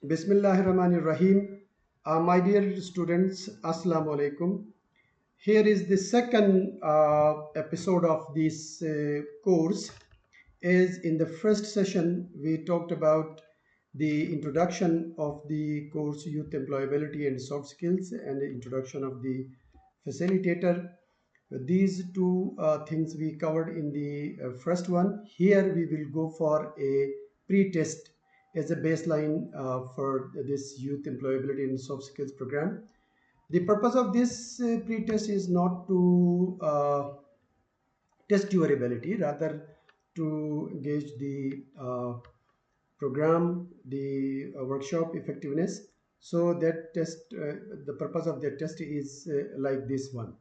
Bismillahirrahmanirrahim. My dear students, Assalamu alaikum. Here is the second episode of this course. Is in the first session we talked about the introduction of the course Youth Employability and Soft Skills and the introduction of the facilitator. These two things we covered in the first one. Here we will go for a pre-test as a baseline for this Youth Employability and Soft Skills program. The purpose of this pre-test is not to test your ability, rather to gauge the program, the workshop effectiveness. So that test, the purpose of that test is like this one.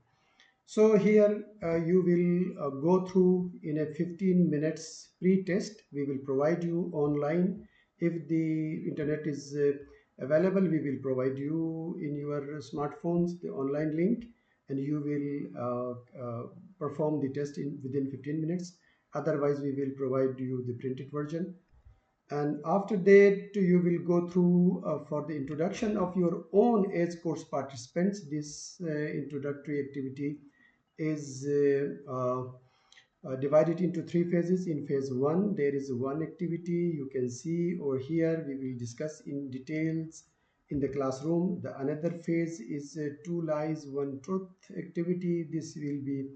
So here you will go through in a 15 minutes pre-test. We will provide you online. If the internet is available, we will provide you in your smartphones the online link, and you will perform the test in within 15 minutes. Otherwise, we will provide you the printed version. And after that, you will go through for the introduction of your own as course participants. This introductory activity is divided into three phases. In phase one, there is one activity you can see over here. We will discuss in details in the classroom. The another phase is two lies, one truth activity. This will be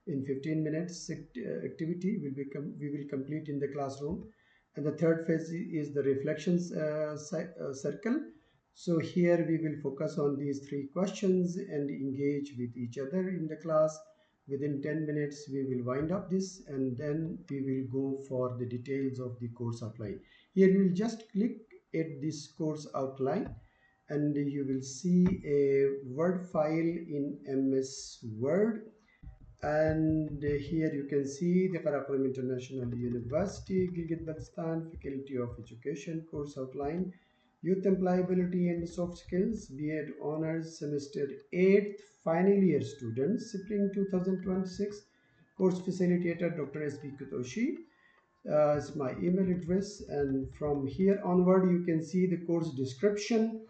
in 15 minutes activity we will complete in the classroom. And the third phase is the reflections circle. So here we will focus on these three questions and engage with each other in the class. Within 10 minutes, we will wind up this, and then we will go for the details of the course outline. Here you will just click at this course outline, and you will see a Word file in MS Word. And here you can see the Karakoram International University, Gilgit-Baltistan, Faculty of Education, course outline, Youth Employability and Soft Skills, B.Ed Honors, Semester 8th, final year students, Spring 2026, course facilitator Dr. S.B. Kutoshi. Is my email address, and from here onward you can see the course description.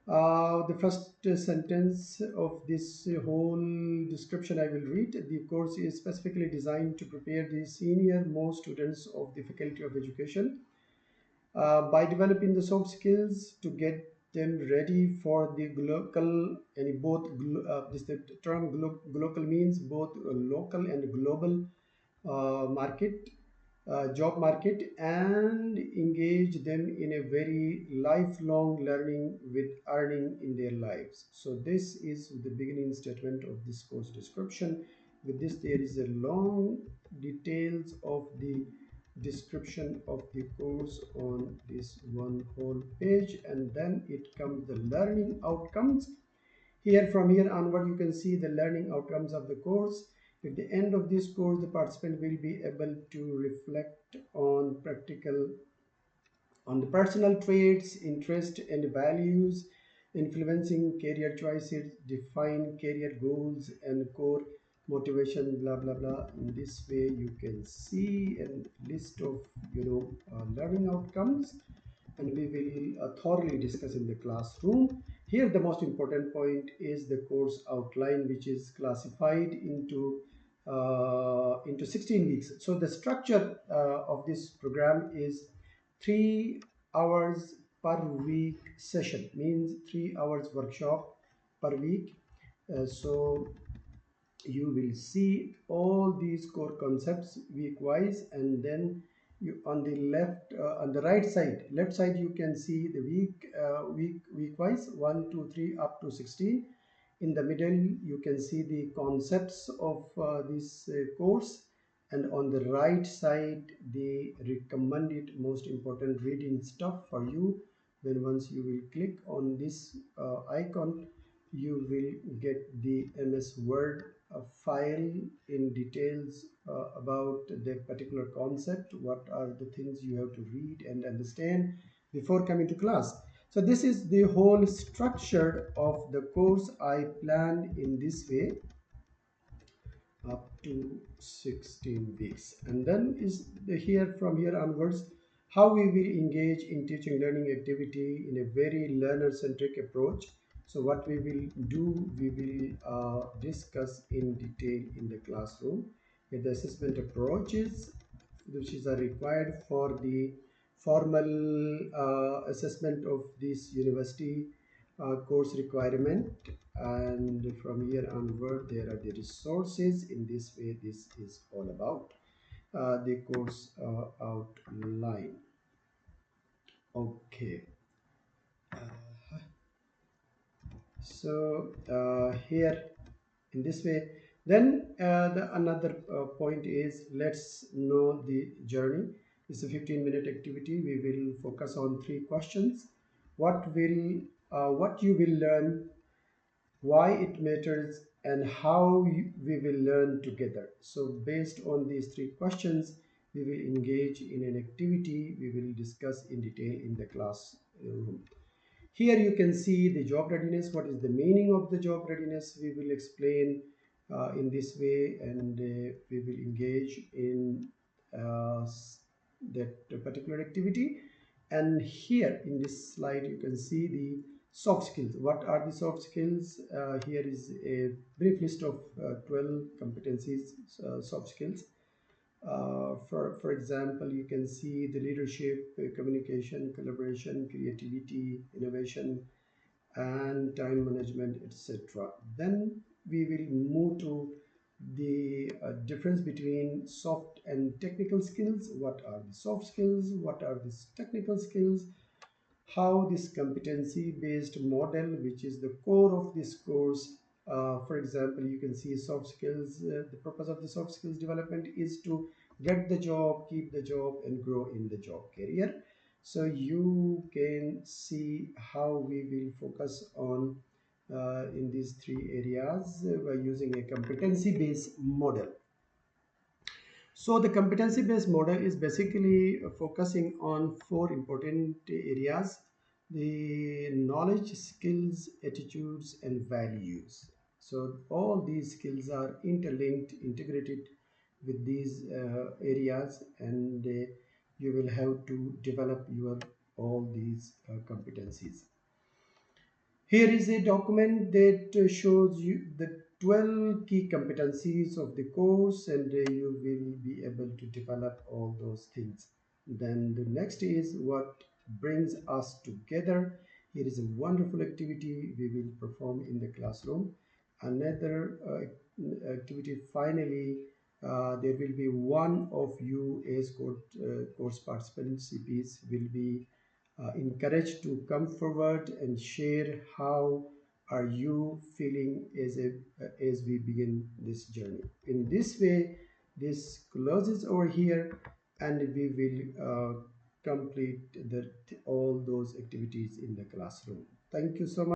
The first sentence of this whole description I will read. The course is specifically designed to prepare the senior most students of the Faculty of Education by developing the soft skills to get them ready for the local, and both this the term local means both local and global market, job market, and engage them in a very lifelong learning with earning in their lives. So this is the beginning statement of this course description. With this, there is a long details of the description of the course on this one whole page, and then it comes the learning outcomes. Here, from here onward, you can see the learning outcomes of the course. At the end of this course, the participant will be able to reflect on the personal traits, interests, and values influencing career choices, define career goals and core motivation, blah blah blah. In this way, you can see a list of learning outcomes, and we will thoroughly discuss in the classroom. Here the most important point is the course outline, which is classified into 16 weeks. So the structure of this program is 3 hours per week session, means 3 hours workshop per week. So you will see all these core concepts week wise, and then you on the on the left side you can see the week wise 1 2 3 up to 16. In the middle you can see the concepts of this course, and on the right side the recommended most important reading stuff for you. Then once you will click on this icon, you will get the MS Word file in details about the particular concept, what are the things you have to read and understand before coming to class. So this is the whole structure of the course I planned in this way up to 16 weeks. And then is here from here onwards, how we will engage in teaching learning activity in a very learner centric approach. So what we will do, we will discuss in detail in the classroom. The assessment approaches which is required for the formal assessment of this university course requirement, and from here onward there are the resources. In this way, this is all about the course outline. Okay, so here in this way, then the another point is, let's know the journey. It's a 15-minute activity. We will focus on three questions. What you will learn, why it matters, and how we will learn together. So based on these three questions, we will engage in an activity we will discuss in detail in the classroom. Here you can see the job readiness. What is the meaning of the job readiness? We will explain in this way, and we will engage in that particular activity. And here in this slide, you can see the soft skills. What are the soft skills? Here is a brief list of 12 competencies, soft skills. For example, you can see the leadership, communication, collaboration, creativity, innovation, and time management, etc. Then we will move to the difference between soft and technical skills. What are the soft skills? What are the technical skills? How this competency based model, which is the core of this course, for example, you can see soft skills. The purpose of the soft skills development is to get the job, keep the job, and grow in the job career. So you can see how we will focus on in these three areas by using a competency based model. So the competency-based model is basically focusing on four important areas: the knowledge, skills, attitudes, and values. So all these skills are interlinked, integrated with these areas, and you will have to develop your all these competencies. Here is a document that shows you the 12 key competencies of the course, and you will be able to develop all those things. Then the next is what brings us together. Here is a wonderful activity we will perform in the classroom. Another activity, finally, there will be one of you as course participants, CPs, will be encouraged to come forward and share how are you feeling as we begin this journey. In this way, this closes over here, and we will complete all those activities in the classroom. Thank you so much.